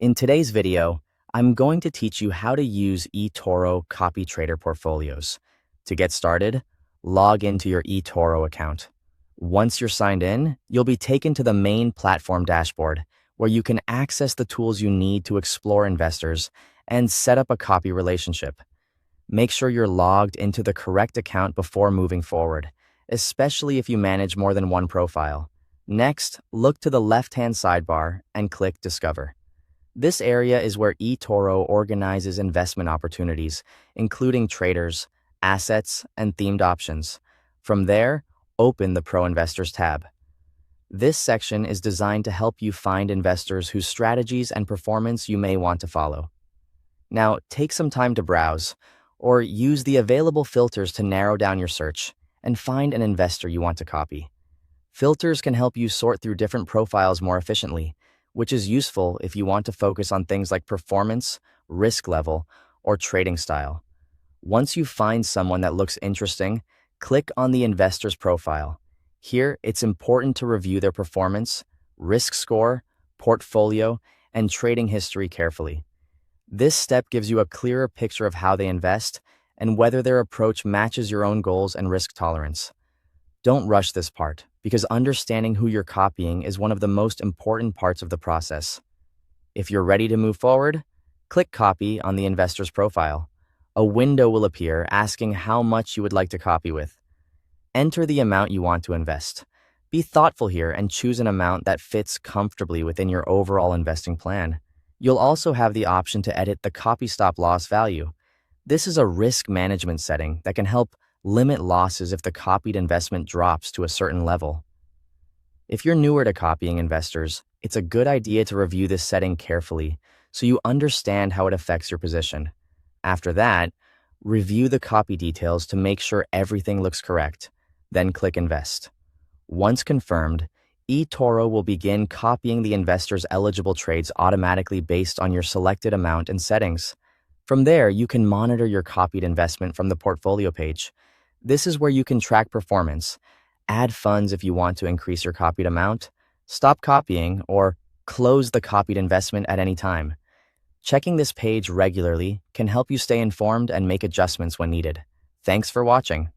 In today's video, I'm going to teach you how to use eToro CopyTrader Portfolios. To get started, log into your eToro account. Once you're signed in, you'll be taken to the main platform dashboard, where you can access the tools you need to explore investors and set up a copy relationship. Make sure you're logged into the correct account before moving forward, especially if you manage more than one profile. Next, look to the left-hand sidebar and click Discover. This area is where eToro organizes investment opportunities, including traders, assets, and themed options. From there, open the Pro Investors tab. This section is designed to help you find investors whose strategies and performance you may want to follow. Now, take some time to browse, or use the available filters to narrow down your search and find an investor you want to copy. Filters can help you sort through different profiles more efficiently, which is useful if you want to focus on things like performance, risk level, or trading style. Once you find someone that looks interesting, click on the investor's profile. Here, it's important to review their performance, risk score, portfolio, and trading history carefully. This step gives you a clearer picture of how they invest and whether their approach matches your own goals and risk tolerance. Don't rush this part, because understanding who you're copying is one of the most important parts of the process. If you're ready to move forward, click Copy on the investor's profile. A window will appear asking how much you would like to copy with. Enter the amount you want to invest. Be thoughtful here and choose an amount that fits comfortably within your overall investing plan. You'll also have the option to edit the copy stop loss value. This is a risk management setting that can help limit losses if the copied investment drops to a certain level. If you're newer to copying investors, it's a good idea to review this setting carefully so you understand how it affects your position. After that, review the copy details to make sure everything looks correct, then click Invest. Once confirmed, eToro will begin copying the investor's eligible trades automatically based on your selected amount and settings. From there, you can monitor your copied investment from the portfolio page. This is where you can track performance, add funds if you want to increase your copied amount, stop copying, or close the copied investment at any time. Checking this page regularly can help you stay informed and make adjustments when needed. Thanks for watching.